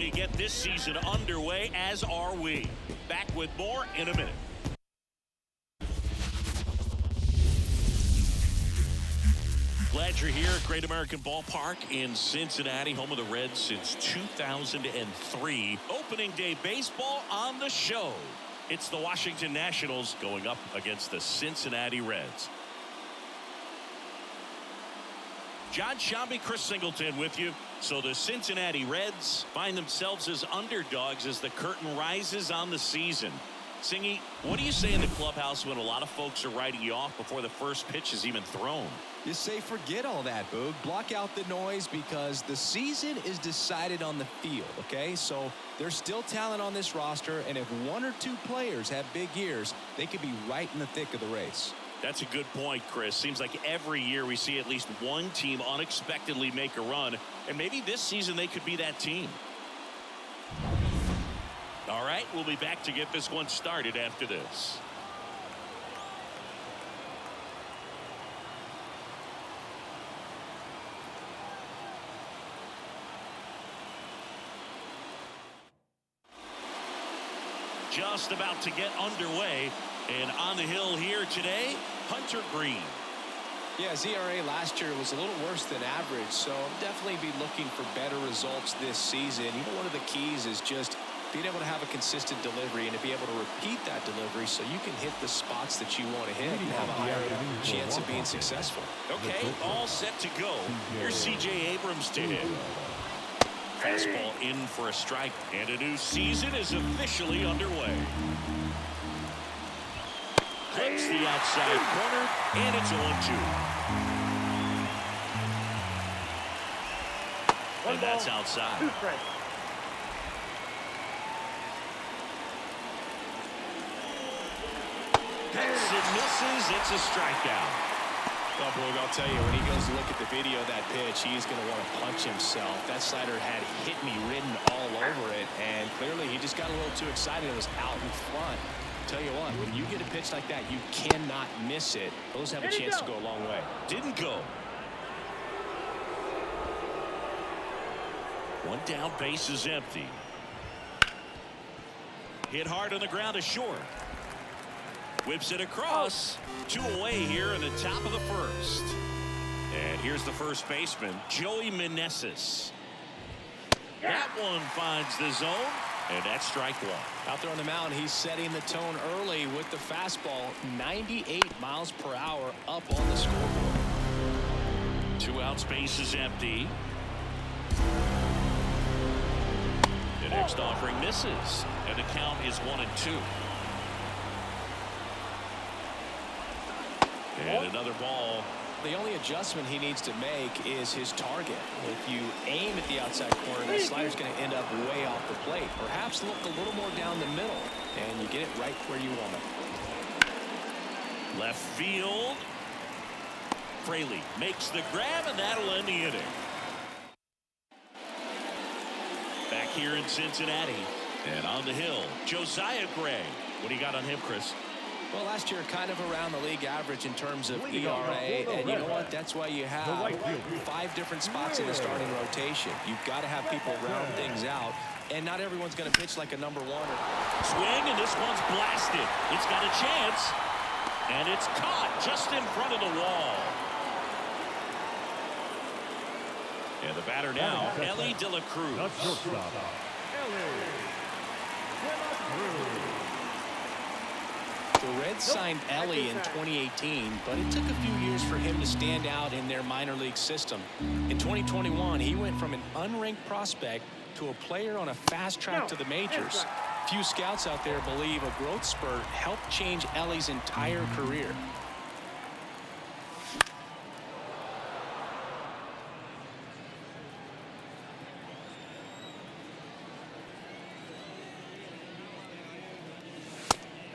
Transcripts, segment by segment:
to get this season underway, as are we. Back with more in a minute. Glad you're here at Great American Ballpark in Cincinnati, home of the Reds since 2003. Opening day baseball on the show. It's the Washington Nationals going up against the Cincinnati Reds. John Shambi, Chris Singleton with you. So the Cincinnati Reds find themselves as underdogs as the curtain rises on the season. Singy, what do you say in the clubhouse when a lot of folks are writing you off before the first pitch is even thrown? You say forget all that, Boog. Block out the noise because the season is decided on the field, okay? So there's still talent on this roster, and if one or two players have big years, they could be right in the thick of the race. That's a good point, Chris. Seems like every year we see at least one team unexpectedly make a run, and maybe this season they could be that team. All right, we'll be back to get this one started after this. Just about to get underway, and on the hill here today, Hunter Green. Yeah, his ERA last year was a little worse than average, so I'll definitely be looking for better results this season. You know, one of the keys is just being able to have a consistent delivery and to be able to repeat that delivery so you can hit the spots that you want to hit and have a higher chance of being successful. Okay, all set to go. Here's C.J. Abrams to hit. Fastball in for a strike, and a new season is officially underway. Clips the outside corner, and it's 0-2. And that's outside. Hits and misses. It's a strikeout. Well, Boog, I'll tell you, when he goes to look at the video of that pitch, he's going to want to punch himself. That slider had hit me written all over it, and clearly he just got a little too excited and was out in front. Tell you what, when you get a pitch like that, you cannot miss it. Those have a chance to go a long way. Didn't go. One down, base is empty. Hit hard on the ground to short. Whips it across. 2 away here in the top of the first. And here's the first baseman, Joey Meneses. That one finds the zone, and that's strike one. Out there on the mound, he's setting the tone early with the fastball. 98 miles per hour up on the scoreboard. 2 outs, base is empty. The next offering misses, and the count is 1-2. And another ball. The only adjustment he needs to make is his target. If you aim at the outside corner, that slider's going to end up way off the plate. Perhaps look a little more down the middle, and you get it right where you want it. Left field. Fraley makes the grab, and that'll end the inning. Back here in Cincinnati, and on the hill, Josiah Gray. What do you got on him, Chris? Well, last year, kind of around the league average in terms of ERA, and you know what? That's why you have 5 different spots in the starting rotation. You've got to have people round things out, and not everyone's going to pitch like a number 1. Swing, and this one's blasted. It's got a chance, and it's caught just in front of the wall. And the batter now, Elly de la Cruz. The Reds signed Elly in 2018, but it took a few years for him to stand out in their minor league system. In 2021, he went from an unranked prospect to a player on a fast track to the majors. Few scouts out there believe a growth spurt helped change Elly's entire career.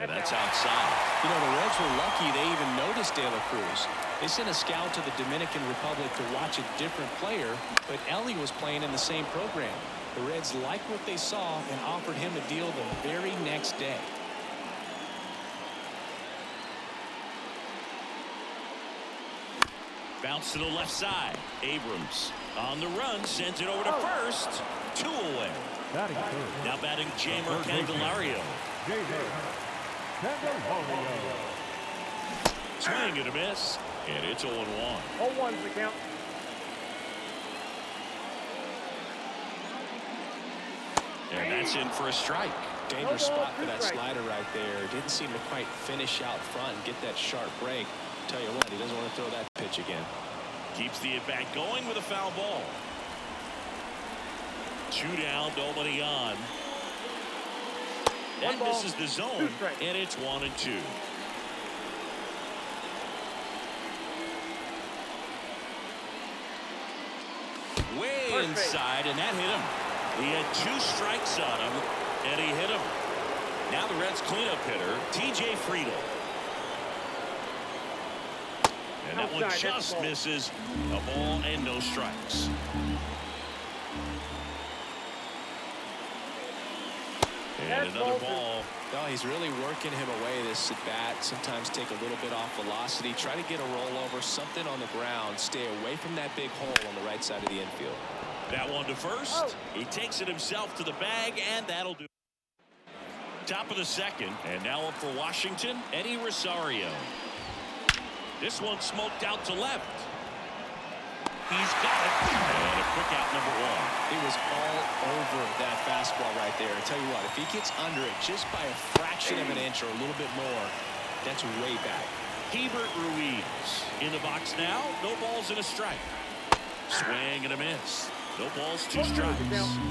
And that's outside. You know, the Reds were lucky they even noticed De La Cruz. They sent a scout to the Dominican Republic to watch a different player, but Elly was playing in the same program. The Reds liked what they saw and offered him a deal the very next day. Bounce to the left side. Abrams on the run, sends it over to first. 2 away. Batting third. Now batting Jamer Candelario. Swing and a miss. And it's 0-1. 0-1's the count. And that's in for a strike. Dangerous spot for that slider right there. Didn't seem to quite finish out front and get that sharp break. Tell you what, he doesn't want to throw that pitch again. Keeps the at-bat going with a foul ball. 2 down, nobody on. That misses the zone, and it's 1-2. Way inside, and that hit him. He had 2 strikes on him, and he hit him. Now the Reds' cleanup hitter, T.J. Friedel. And that one just misses. A ball and no strikes. And another ball. Oh, he's really working him away this at bat. Sometimes take a little bit off velocity. Try to get a rollover, something on the ground. Stay away from that big hole on the right side of the infield. That one to first. He takes it himself to the bag, and that'll do. Top of the second, and now up for Washington, Elly Rosario. This one smoked out to left. He's got it. And a quick out, number 1. He was all over that fastball right there. I tell you what, if he gets under it just by a fraction of an inch or a little bit more, that's way back. Keibert Ruiz in the box now. No balls and a strike. Swing and a miss. No balls, 2 strikes.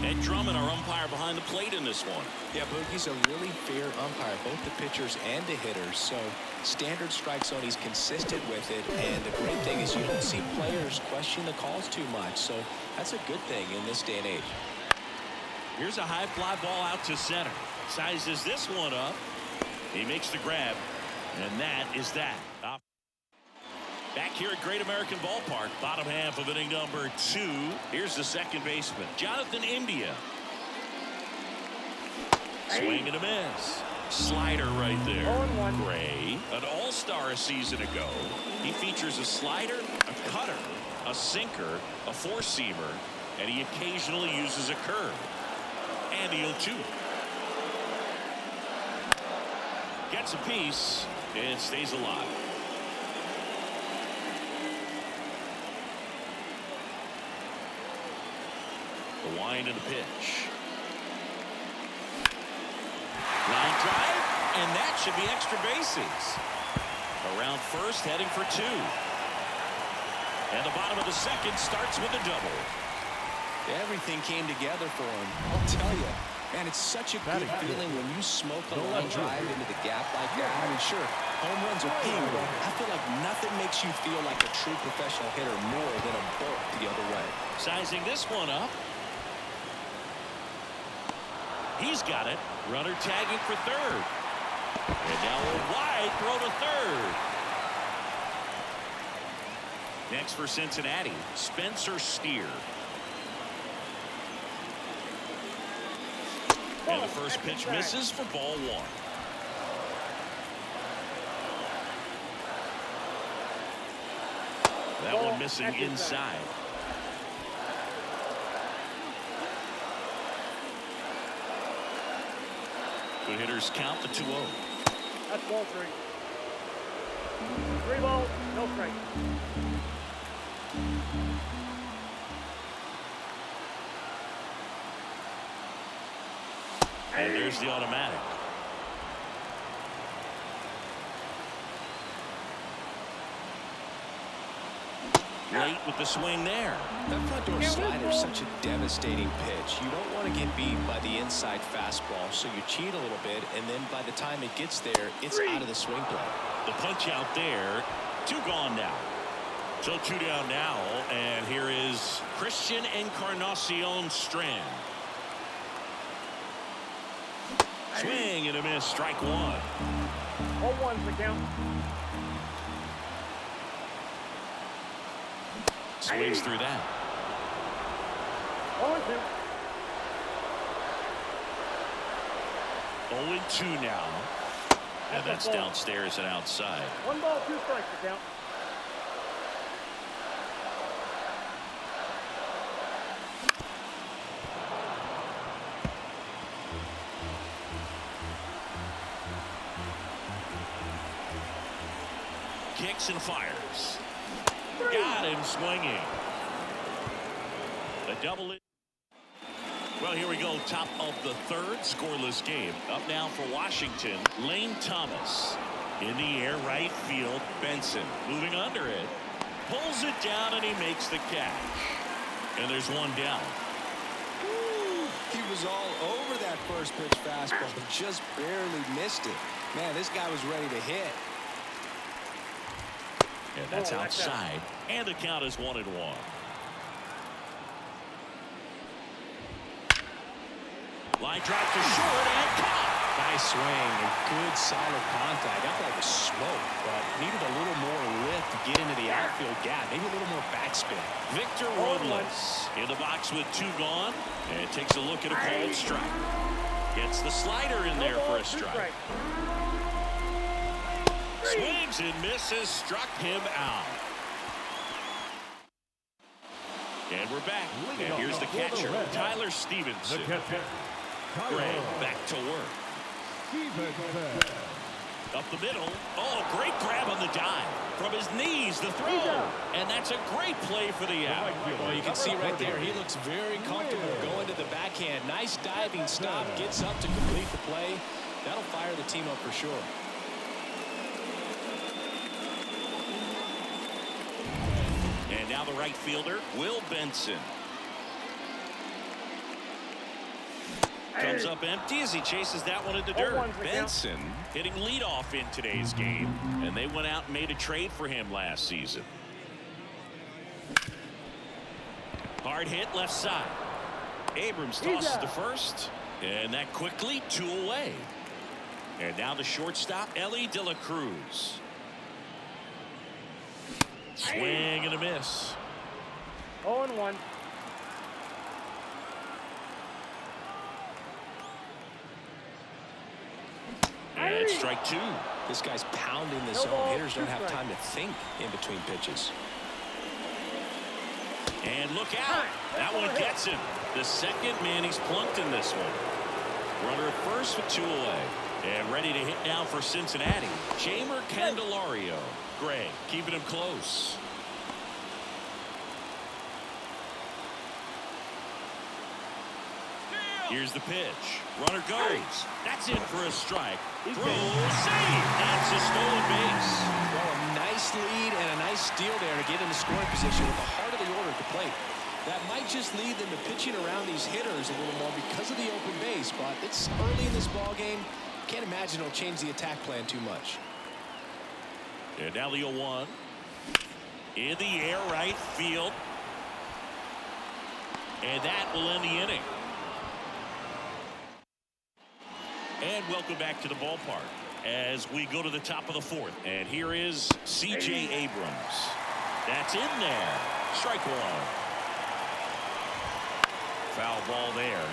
Ed Drummond, our umpire behind the plate in this one. Yeah, Boogie's a really fair umpire, both the pitchers and the hitters. So standard strike zone, he's consistent with it. And the great thing is you don't see players question the calls too much. So that's a good thing in this day and age. Here's a high fly ball out to center. Sizes this one up. He makes the grab. And that is that. Back here at Great American Ballpark, bottom half of inning number 2. Here's the second baseman, Jonathan India. Swing and a miss. Slider right there. Gray, an all-star a season ago. He features a slider, a cutter, a sinker, a 4-seamer, and he occasionally uses a curve. And the 0-2. Gets a piece and stays alive. The wind and the pitch. Line drive, and that should be extra bases. Around first, heading for 2. And the bottom of the second starts with a double. Everything came together for him. I'll tell you, man, it's such a good feeling when you smoke a line drive into the gap like that. I mean, sure, home runs are king, but I feel like nothing makes you feel like a true professional hitter more than a bolt the other way. Sizing this one up. He's got it. Runner tagging for third. And now a wide throw to third. Next for Cincinnati, Spencer Steer. And the first pitch misses for ball 1. That one missing inside. Good hitters count the 2-0. That's ball 3. 3 balls, no strike. And there's the automatic. Late with the swing there. That front door slider is such a devastating pitch. You don't want to get beat by the inside fastball, so you cheat a little bit, and then by the time it gets there, it's out of the swing play. The punch out there. 2 gone now. So 2 down now, and here is Christian Encarnacion Strand. Swing and a miss, strike 1. 0-1's the count. Swings through that. 0-2. 0-2 now. And that's downstairs and outside. 1 ball, 2 strikes the count. kicks and fires. Got him swinging. A double. Well, here we go. Top of the third, scoreless game. Up now for Washington, Lane Thomas. In the air, right field, Benson. Moving under it. Pulls it down, and he makes the catch. And there's one down. Ooh, he was all over that first pitch fastball, but just barely missed it. Man, this guy was ready to hit. And that's outside. And the count is 1-1. Line drive to short and caught. Nice swing and good solid contact. That ball was smoke, but needed a little more lift to get into the outfield gap. Maybe a little more backspin. Victor Robles in the box with 2 gone. And takes a look at a called strike. Gets the slider in there for a strike. Swings and misses. Struck him out. And we're back. And here's the catcher, Tyler Stephenson. Gray back to work. Up the middle. Oh, great grab on the dive. From his knees, the throw. And that's a great play for the out. Well, you can see right there, he looks very comfortable going to the backhand. Nice diving stop. Gets up to complete the play. That'll fire the team up for sure. And now the right fielder, Will Benson. Comes up empty as he chases that one in the dirt. Benson hitting leadoff in today's game, and they went out and made a trade for him last season. Hard hit left side. Abrams tosses to first, and that quickly 2 away. And now the shortstop, Elly de la Cruz. Swing and a miss. 0-1. And strike 2. This guy's pounding the zone. Hitters don't have time to think in between pitches. And look out. That one gets him. The second man he's plunked in this one. Runner at first with 2 away. And ready to hit now for Cincinnati, Jeimer Candelario. Gray keeping him close. Here's the pitch. Runner goes. That's in for a strike. Throw, save. That's a stolen base. Well, a nice lead and a nice steal there to get into scoring position with the heart of the order at the plate. That might just lead them to pitching around these hitters a little more because of the open base, but it's early in this ball game. Can't imagine it'll change the attack plan too much. And now the 0-1. In the air, right field. And that will end the inning. And welcome back to the ballpark as we go to the top of the 4th. And here is C.J. Abrams. That's in there. Strike 1. Foul ball there.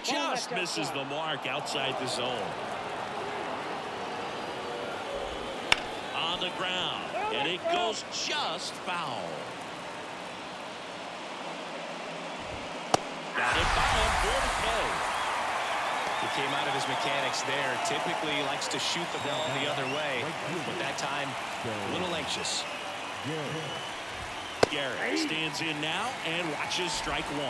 Just misses the mark outside the zone. On the ground. And it goes just foul. Got it by him for the play. He came out of his mechanics there. Typically likes to shoot the ball the other way, but that time a little anxious. Garrett stands in now and watches strike 1.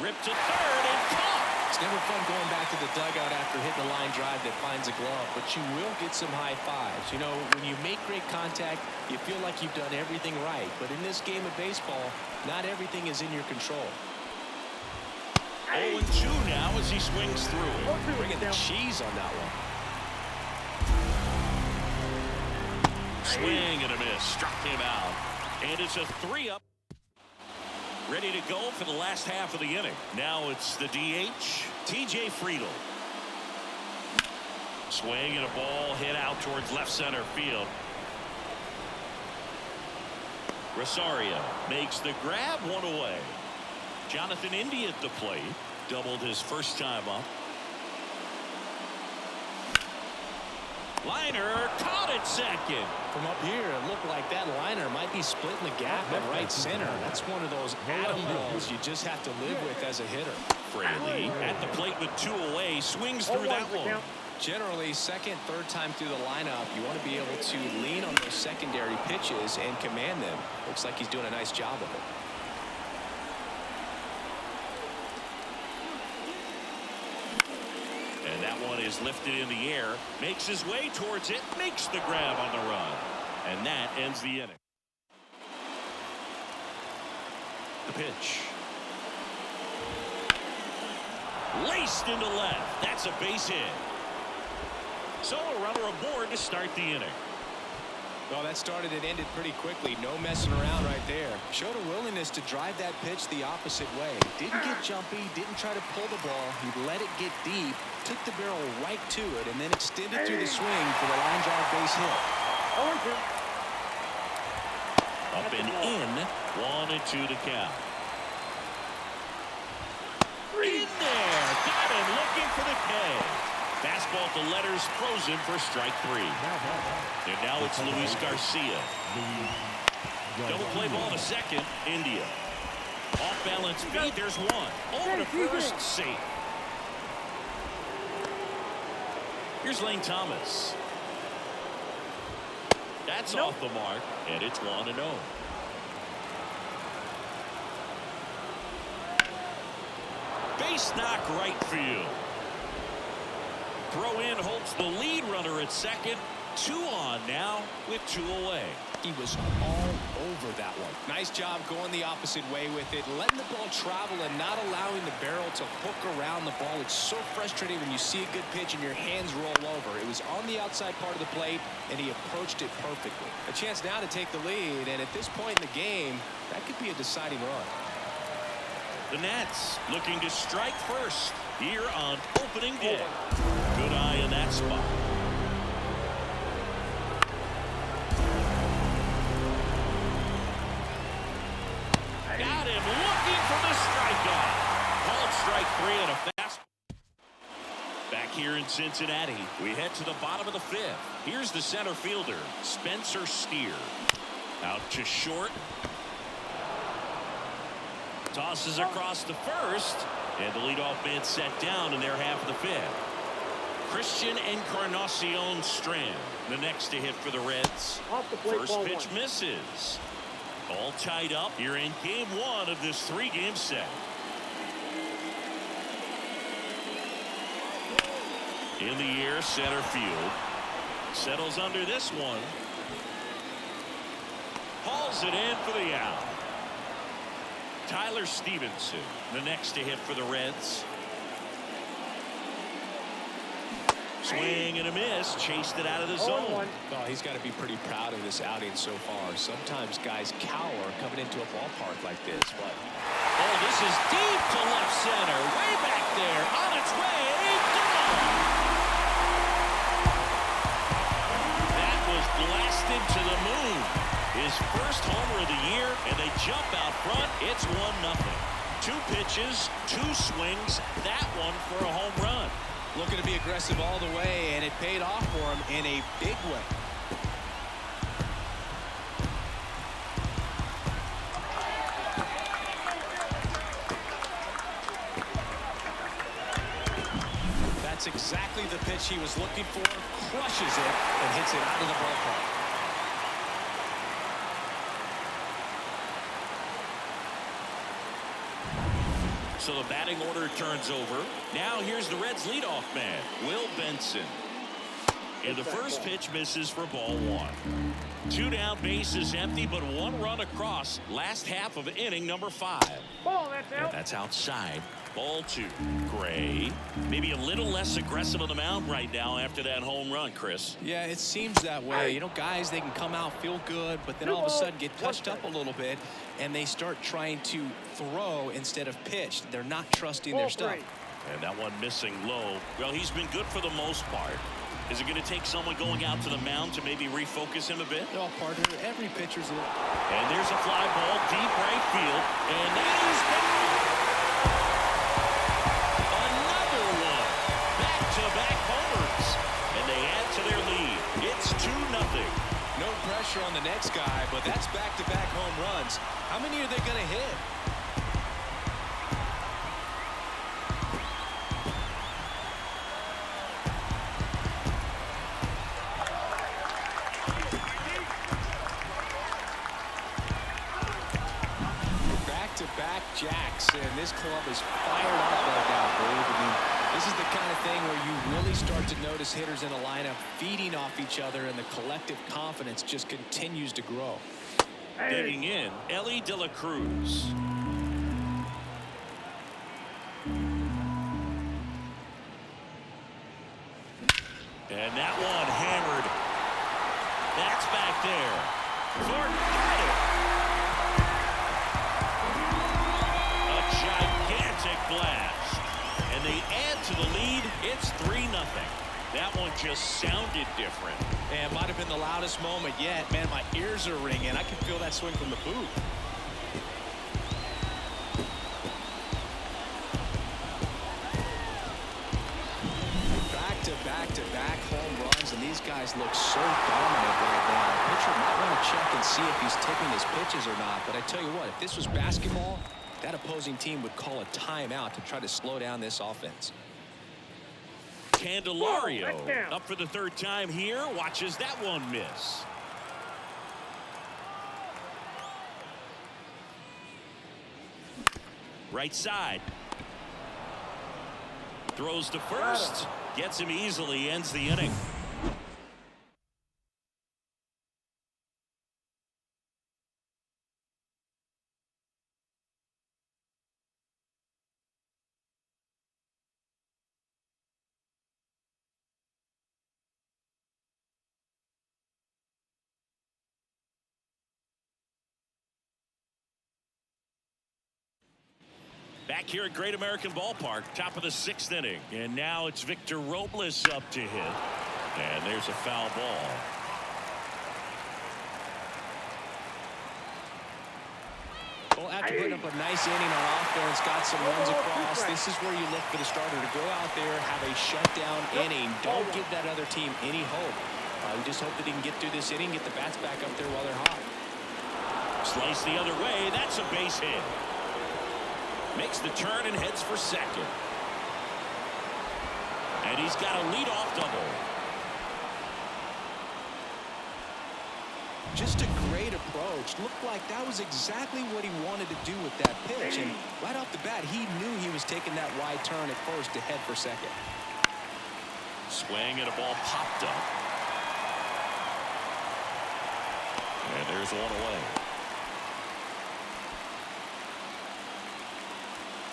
Ripped to third and caught. It's never fun going back to the dugout after hitting a line drive that finds a glove, but you will get some high fives. You know, when you make great contact, you feel like you've done everything right. But in this game of baseball, not everything is in your control. 0-2 now as he swings through it. Bringing the cheese on that one. Swing and a miss. Struck him out. And it's a 3-up. Ready to go for the last half of the inning. Now it's the DH, T.J. Friedl. Swing and a ball hit out towards left center field. Rosario makes the grab, 1 away. Jonathan India at the plate. Doubled his first time up. Liner caught at second. From up here, it looked like that liner might be splitting the gap at right center. That's one of those atom balls you just have to live with as a hitter. Fraley at the plate with 2 away, swings through that one. Generally, second, third time through the lineup, you want to be able to lean on those secondary pitches and command them. Looks like he's doing a nice job of it. And that one is lifted in the air, makes his way towards it, makes the grab on the run. And that ends the inning. The pitch. Laced into left. That's a base hit. So a runner aboard to start the inning. Well, that started and ended pretty quickly. No messing around right there. Showed a willingness to drive that pitch the opposite way. Didn't get jumpy, didn't try to pull the ball. He let it get deep, took the barrel right to it, and then extended through the swing for the line drive base hit. Up and in, 1-2 to count. In there, got him looking for the K. Fastball to letters, frozen for strike 3. And now it's Luis Garcia. Double play ball to second, India. Off balance beat, there's one. Over to first, safe. Here's Lane Thomas. That's off the mark, and it's 1-0. Base knock right field. Throw in holds the lead runner at second. 2 on now with 2 away. He was all over that one. Nice job going the opposite way with it, letting the ball travel and not allowing the barrel to hook around the ball. It's so frustrating when you see a good pitch and your hands roll over. It was on the outside part of the plate, and he approached it perfectly. A chance now to take the lead, and at this point in the game, that could be a deciding run. The Nats looking to strike first here on opening day. Good eye in that spot. Got him looking for the strikeout. Called strike 3 and a fast. Back here in Cincinnati, we head to the bottom of the 5th. Here's the center fielder, Spencer Steer. Out to short. Tosses across to first, and the leadoff man set down in their half of the 5th. Christian Encarnacion Strand, the next to hit for the Reds. First pitch misses. All tied up here in game 1 of this 3-game set. In the air, center field. Settles under this one. Hauls it in for the out. Tyler Stephenson, the next to hit for the Reds. Swing and a miss, chased it out of the zone. Oh, he's got to be pretty proud of this outing so far. Sometimes guys cower coming into a ballpark like this, but oh, this is deep to left center, way back there, on its way, gone. That was blasted to the moon. His first homer of the year, and they jump out front. It's 1-0. 2 pitches, 2 swings, that one for a home run. Looking to be aggressive all the way, and it paid off for him in a big way. That's exactly the pitch he was looking for. Crushes it and hits it out of the ballpark. So the batting order turns over. Now here's the Reds' leadoff man, Will Benson. And the first pitch misses for ball 1. 2 down, bases empty, but 1 run across. Last half of inning number 5. Ball, that's out. And that's outside. Ball 2. Gray, maybe a little less aggressive on the mound right now after that home run, Chris. Yeah, it seems that way. You know, guys, they can come out, feel good, but then all of a sudden get touched up a little bit, and they start trying to throw instead of pitch. They're not trusting their stuff. And that one missing low. Well, he's been good for the most part. Is it going to take someone going out to the mound to maybe refocus him a bit? No, partner, every pitcher's in. And there's a fly ball deep right field, and that is gone. Another one. Back-to-back homers, and they add to their lead. pressure on the next guy, but that's back-to-back home runs. How many are they going to hit? Back-to-back jacks, and this club is fired up right now, Dave. I mean, this is the kind of thing where you really start to notice hitters in a lineup feeding off each other, and the collective confidence just continues to grow. Digging in, Elly de la Cruz. And that one hammered. That's back there. Thornton got it. A gigantic blast. And they add to the lead. It's 3-0. That one just sounded different. And it might have been the loudest moment yet. Man, my ears are ringing. I can feel that swing from the booth. Back-to-back home runs, and these guys look so dominant right now. The pitcher might want to check and see if he's tipping his pitches or not. But I tell you what, if this was basketball, that opposing team would call a timeout to try to slow down this offense. Candelario up for the third time here. Watches that one miss. Right side. Throws to first. Gets him easily. Ends the inning. Back here at Great American Ballpark, top of the 6th inning. And now it's Victor Robles up to hit. And there's a foul ball. Well, after putting up a nice inning on offense, got some runs across, this is where you look for the starter to go out there, have a shutdown inning. Don't give that other team any hope. You just hope that he can get through this inning, get the bats back up there while they're hot. Slice the other way. That's a base hit. Makes the turn and heads for second. And he's got a leadoff double. Just a great approach. Looked like that was exactly what he wanted to do with that pitch. And right off the bat, he knew he was taking that wide turn at first to head for second. Swing and a ball popped up. And there's one away.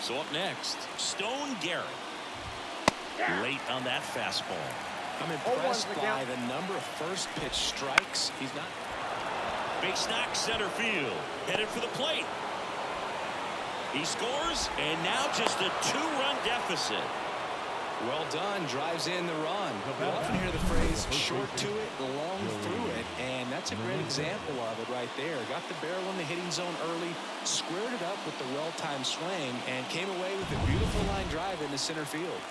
So up next, Stone Garrett. Late on that fastball. I'm impressed by the number of first pitch strikes. He's not. Base knock center field. Headed for the plate. He scores, and now just a 2-run deficit. Well done. Drives in the run. We often hear the phrase short to it, long through it, and that's a great example of it right there. Got the barrel in the hitting zone early, squared it up with the well-timed swing, and came away with a beautiful line drive into center field.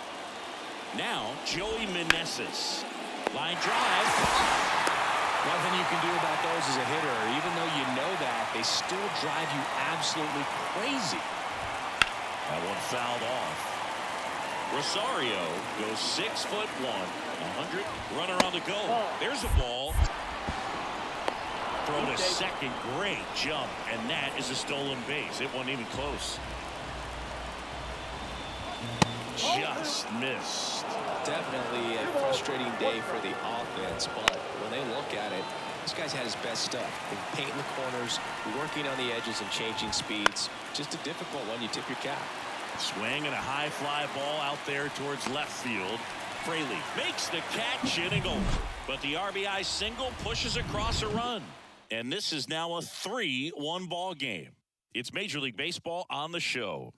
Now, Joey Meneses. Line drive. Nothing you can do about those as a hitter. Even though you know that, they still drive you absolutely crazy. That one fouled off. Rosario goes 6'1", 100 runner on the go. There's a ball. Throw to second. Great jump, and that is a stolen base. It wasn't even close. Just missed. Definitely a frustrating day for the offense, but when they look at it, this guy's had his best stuff. Painting the corners, working on the edges and changing speeds. Just a difficult one. You tip your cap. Swing and a high fly ball out there towards left field. Fraley makes the catch, inning over. But the RBI single pushes across a run. And this is now a 3-1 ball game. It's Major League Baseball on the show.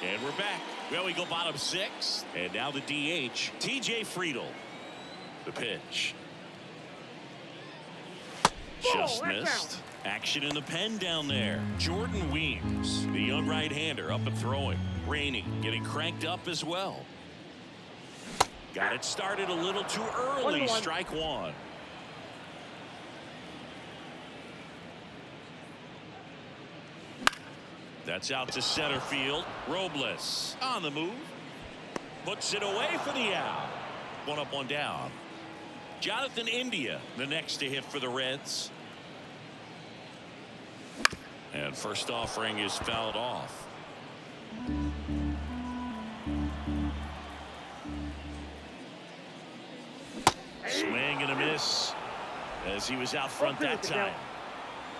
And we're back. Well, we go bottom 6. And now the DH, TJ Friedl. The pitch. Just missed. Action in the pen down there. Jordan Weems, the young right-hander, up and throwing. Rainey getting cranked up as well. Got it started a little too early. 1-1. Strike one. That's out to center field. Robles on the move. Puts it away for the out. One up, one down. Jonathan India, the next to hit for the Reds. And first offering is fouled off. Swing and a miss as he was out front that time.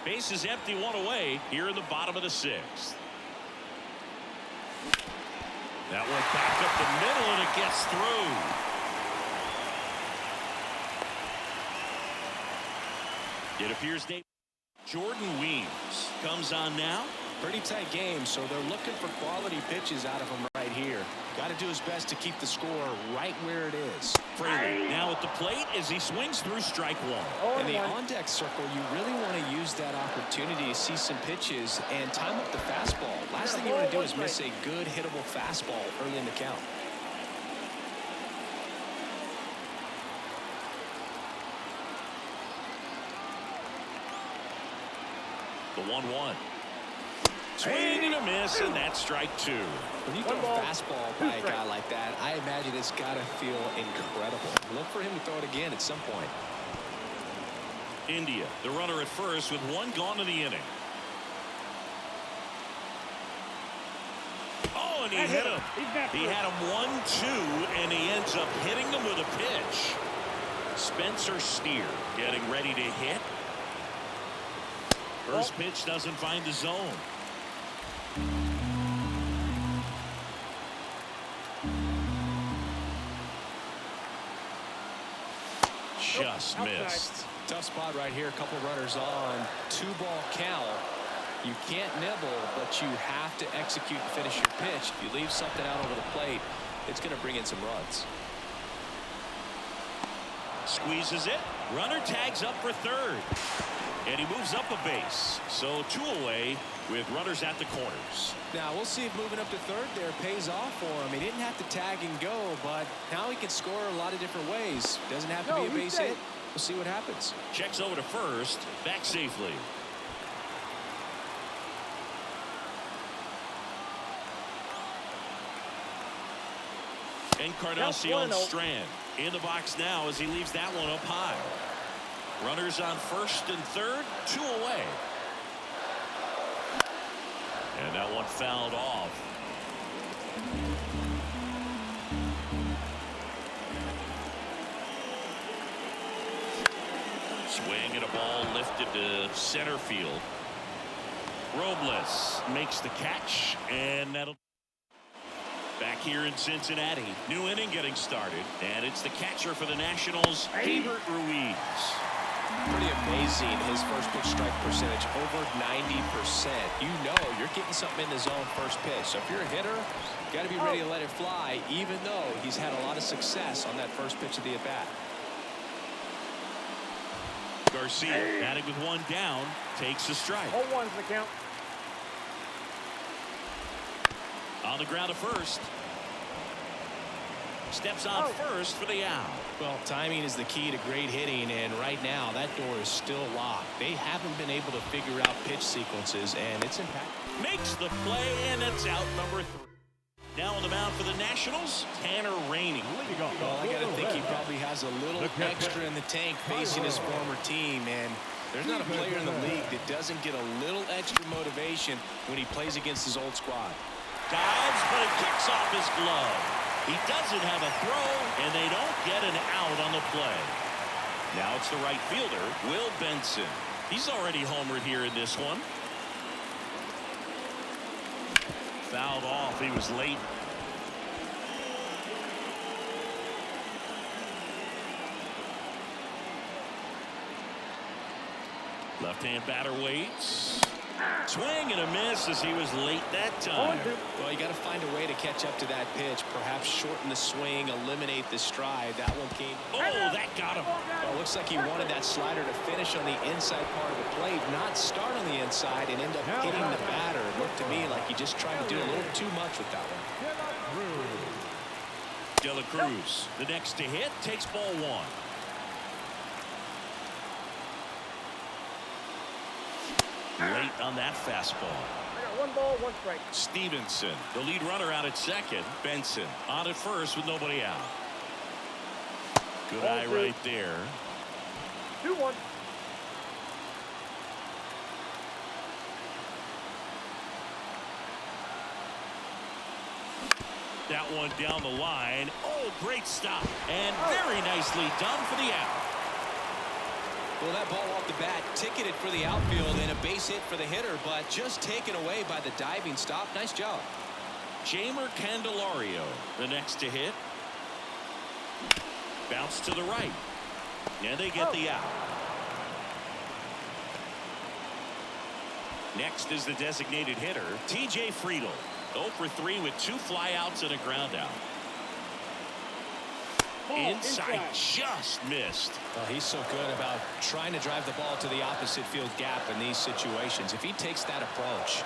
Base is empty, one away here in the bottom of the sixth. That one back up the middle and it gets through. It appears Jordan Weems comes on now. Pretty tight game, so they're looking for quality pitches out of him right here. Got to do his best to keep the score right where it is. Fraley now at the plate as he swings through strike one. In the on-deck circle, you really want to use that opportunity to see some pitches and time up the fastball. Last thing you want to do is miss a good hittable fastball early in the count. The 1-1. Swing and a miss, and that's strike two. When you throw a fastball by a guy like that, I imagine it's got to feel incredible. Look for him to throw it again at some point. India, the runner at first with one gone in the inning. Oh, and he hit him. He had him 1-2, and he ends up hitting him with a pitch. Spencer Steer getting ready to hit. First pitch doesn't find the zone. Just missed. Tough spot right here. A couple runners on. 2-ball count. You can't nibble, but you have to execute and finish your pitch. If you leave something out over the plate, it's going to bring in some runs. Squeezes it. Runner tags up for third. And he moves up a base. So two away with runners at the corners. Now we'll see if moving up to third there pays off for him. He didn't have to tag and go, but now he can score a lot of different ways. Doesn't have to be a base hit. We'll see what happens. Checks over to first. Back safely. Encarnacion Strand in the box now as he leaves that one up high. Runners on first and third, two away. And that one fouled off. Swing and a ball lifted to center field. Robles makes the catch, and that'll back here in Cincinnati. New inning getting started, and it's the catcher for the Nationals, Keibert Ruiz. Pretty amazing, his first pitch strike percentage over 90%. You know you're getting something in the zone first pitch. So if you're a hitter, you got to be ready to let it fly, even though he's had a lot of success on that first pitch of the at-bat. Garcia batting with one down, takes a strike. 0-1's the count. On the ground to first. Steps on first for the out. Well, timing is the key to great hitting, and right now that door is still locked. They haven't been able to figure out pitch sequences, and it's impactful. Makes the play, and it's out number 3. Now on the mound for the Nationals, Tanner Rainey. Well, I got to think he probably has a little extra in the tank facing his former team, and there's not a player in the league that doesn't get a little extra motivation when he plays against his old squad. Dives, but it kicks off his glove. He doesn't have a throw, and they don't get an out on the play. Now it's the right fielder, Will Benson. He's already homered here in this one. Fouled off. He was late. Left-hand batter waits. Swing and a miss as he was late that time. Well, you got to find a way to catch up to that pitch. Perhaps shorten the swing, eliminate the stride. That one came. Oh, that got him. Well, looks like he wanted that slider to finish on the inside part of the plate, not start on the inside and end up hitting the batter. It looked to me like he just tried to do a little too much with that one. De La Cruz, the next to hit, takes ball one. Late on that fastball. I got 1 ball, 1 strike. Stephenson, the lead runner out at second. Benson on at first with nobody out. Good eye right there. 2-1. That one down the line. Oh, great stop. And very nicely done for the out. Well, that ball off the bat ticketed for the outfield and a base hit for the hitter, but just taken away by the diving stop. Nice job. Jeimer Candelario, the next to hit. Bounce to the right. And they get the out. Next is the designated hitter, T.J. Friedl. 0 for 3 with 2 flyouts and a ground out. Inside just missed. Well, he's so good about trying to drive the ball to the opposite field gap in these situations. If he takes that approach,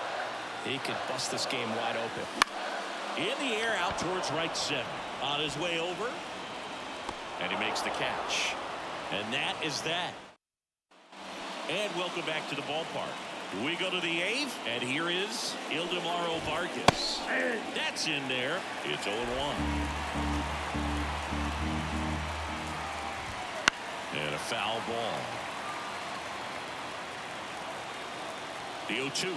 he could bust this game wide open. In the air out towards right center. On his way over. And he makes the catch. And that is that. And welcome back to the ballpark. We go to the 8th, and here is Ildemaro Vargas. That's in there. It's 0-1. And a foul ball. The 0-2.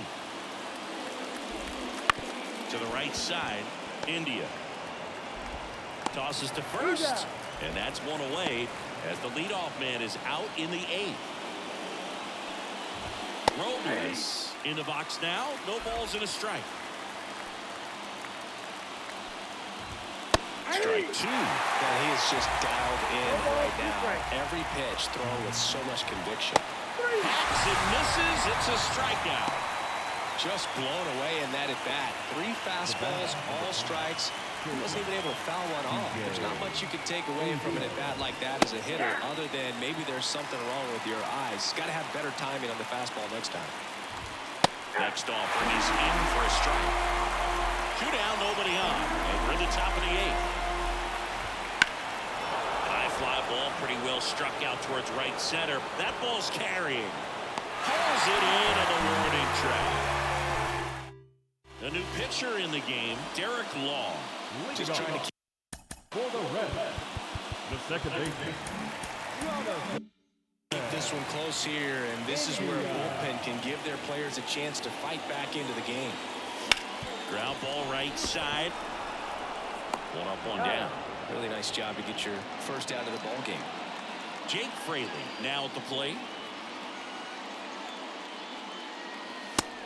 To the right side, India. Tosses to first, and that's one away as the leadoff man is out in the 8th. Robles in the box now. No balls and a strike. Strike 2. Well, he is just dialed in right now. Every pitch thrown with so much conviction. Hacks and misses. It's a strikeout. Just blown away in that at bat. 3 fastballs, all strikes. He wasn't even able to foul one off. There's not much you can take away from an at bat like that as a hitter, other than maybe there's something wrong with your eyes. Got to have better timing on the fastball next time. Next offering is in for a strike. 2 down, nobody on, and we're in the top of the 8th. High fly ball, pretty well struck out towards right center. That ball's carrying. Pulls it in on the warning track. A new pitcher in the game, Derek Law. Just trying to keep for the Reds, the second baseman. this one close here, and this is where a bullpen can give their players a chance to fight back into the game. Ground ball right side. 1 up, 1 down. Really nice job to get your first out of the ball game. Jake Fraley now at the plate.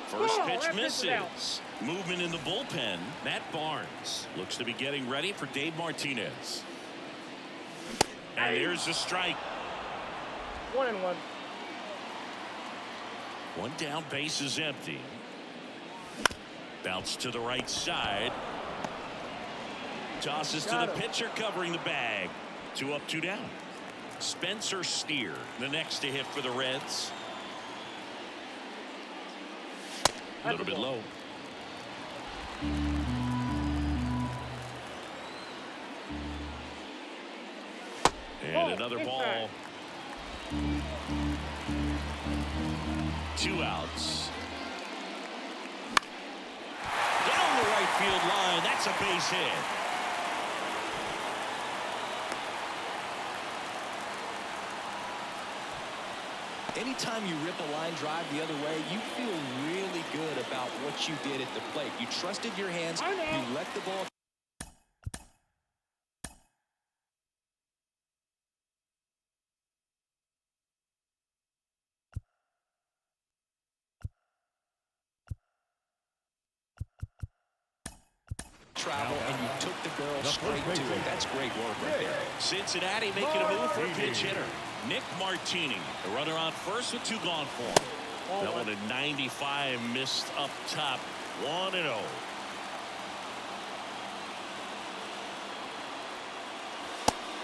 First pitch misses. Movement in the bullpen. Matt Barnes looks to be getting ready for Dave Martinez. And there's a strike. 1-1. 1 down, base is empty. Bounce to the right side. Tosses to the pitcher covering the bag. 2 up, 2 down. Spencer Steer, the next to hit for the Reds. A little bit low. And another ball. 2 outs. Down the right field line. That's a base hit. Anytime you rip a line drive the other way, you feel really good about what you did at the plate. You trusted your hands. You let the ball. Travel, and you took the barrel straight to it. That's great work right there. Cincinnati making a move for a pinch hitter. Nick Martini, the runner on first with 2 gone for him. That one at 95 missed up top. 1-0.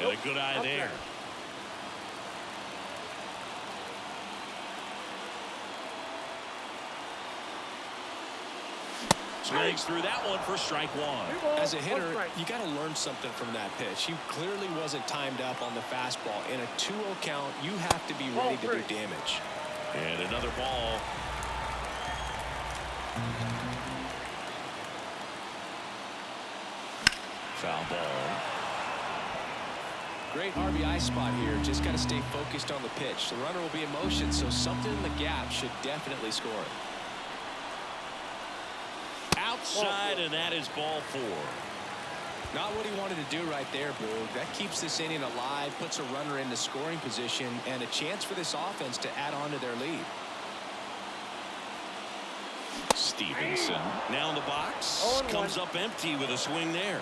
And a good eye there. Swings through that one for strike one. As a hitter, you got to learn something from that pitch. He clearly wasn't timed up on the fastball. In a 2-0 count, you have to be ready to do damage. And another ball. Foul ball. Great RBI spot here. Just got to stay focused on the pitch. The runner will be in motion, so something in the gap should definitely score. Outside, and that is ball 4. Not what he wanted to do right there, Boog. That keeps this inning alive, puts a runner into scoring position, and a chance for this offense to add on to their lead. Stephenson now in the box. Comes up empty with a swing there.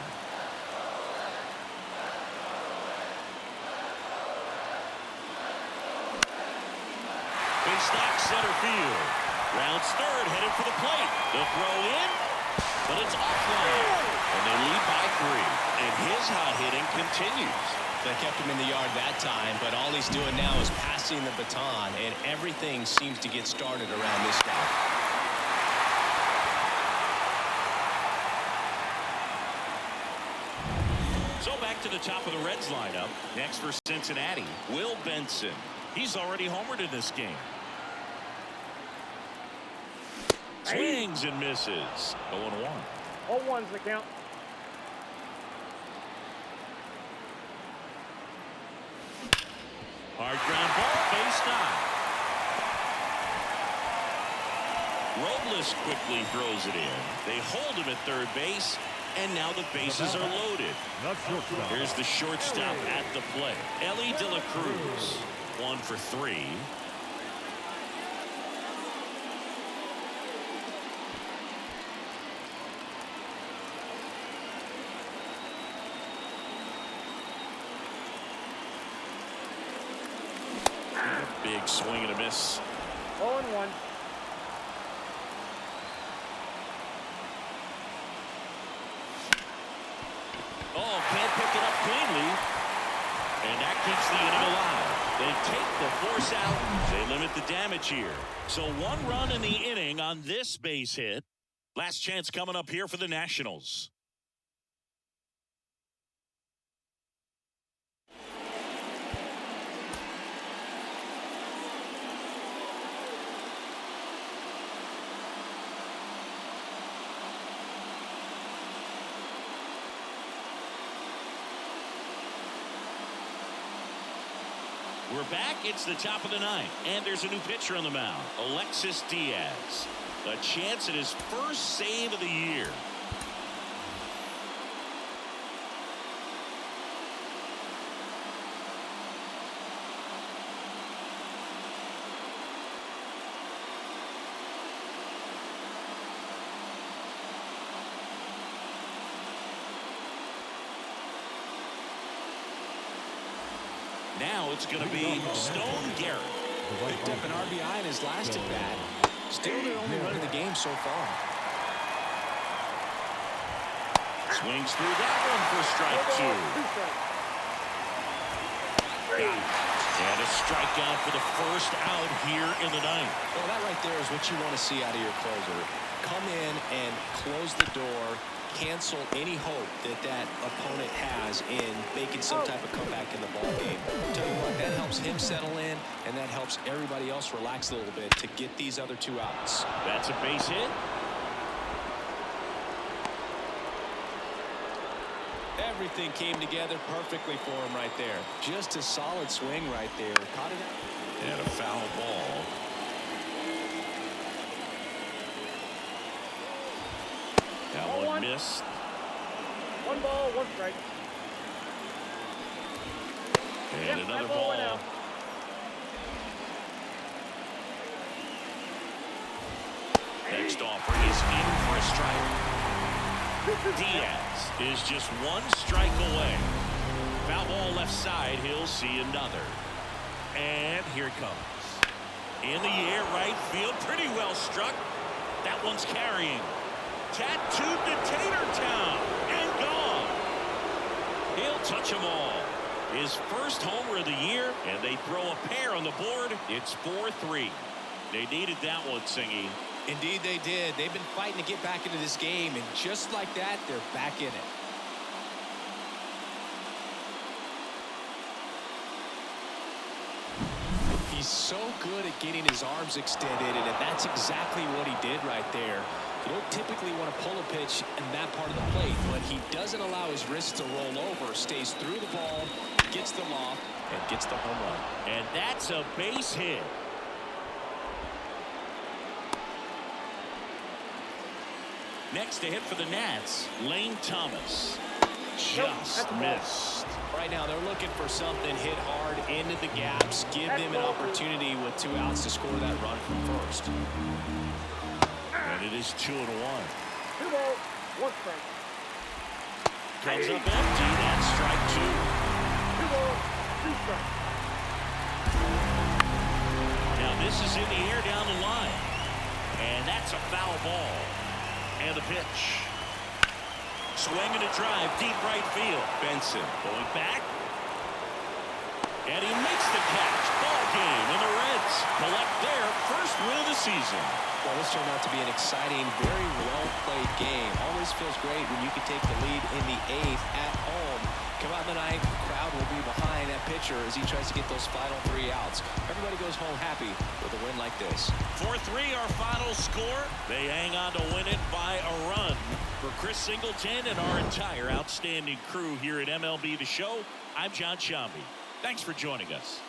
Base knock center field. Rounds third, headed for the plate. The throw in, but it's offline. And they lead by 3. And his hot hitting continues. They kept him in the yard that time, but all he's doing now is passing the baton, and everything seems to get started around this guy. So back to the top of the Reds lineup. Next for Cincinnati, Will Benson. He's already homered in this game. Swings and misses. 0-1. 0-1's the count. Hard ground ball, base knock. Robles quickly throws it in. They hold him at third base, and now the bases are loaded. Here's the shortstop at the plate. Elly de la Cruz. 1 for 3. Big swing and a miss. 0-1. Oh, can't pick it up cleanly. And that keeps the inning alive. They take the force out. They limit the damage here. So 1 run in the inning on this base hit. Last chance coming up here for the Nationals. We're back. It's the top of the 9th, and there's a new pitcher on the mound, Alexis Diaz. A chance at his first save of the year. Now it's going to be Stone Garrett. Picked up an RBI in his last at bat. Still their only run of the game so far. Swings through that one for strike 2. And a strikeout for the first out here in the 9th. Well, that right there is what you want to see out of your closer. Come in and close the door. Cancel any hope that opponent has in making some type of comeback in the ball game. Tell you what, that helps him settle in, and that helps everybody else relax a little bit to get these other 2 outs. That's a base hit. Everything came together perfectly for him right there. Just a solid swing right there. Caught it out. And a foul ball. That one missed. 1 ball, 1 strike. And another ball. Next offer is in for a strike. Diaz is just 1 strike away. Foul ball left side. He'll see another. And here it comes. In the air, right field, pretty well struck. That one's carrying. Tattooed to Tatertown and gone. He'll touch them all. His first homer of the year, and they throw a pair on the board. It's 4-3. They needed that one, Singy. Indeed they did. They've been fighting to get back into this game, and just like that, they're back in it. He's so good at getting his arms extended, and that's exactly what he did right there. You don't typically want to pull a pitch in that part of the plate, but he doesn't allow his wrists to roll over, stays through the ball, gets them off, and gets the home run. And that's a base hit. Next to hit for the Nats, Lane Thomas. Just missed. Right now, they're looking for something, hit hard into the gaps, give them an opportunity with 2 outs to score that run from first. And it is 2-1. 2 balls, 1 strike. Comes up empty. That's strike 2. 2 balls, 2 strikes. Now this is in the air down the line. And that's a foul ball. And the pitch. Swinging a drive, deep right field. Benson going back. And he makes the catch. Ball game, and the Reds collect their first win of the season. Well, this turned out to be an exciting, very well-played game. Always feels great when you can take the lead in the 8th at home. Come out in the 9th, the crowd will be behind that pitcher as he tries to get those final 3 outs. Everybody goes home happy with a win like this. 4-3 our final score. They hang on to win it by a run. For Chris Singleton and our entire outstanding crew here at MLB The Show, I'm John Shambi. Thanks for joining us.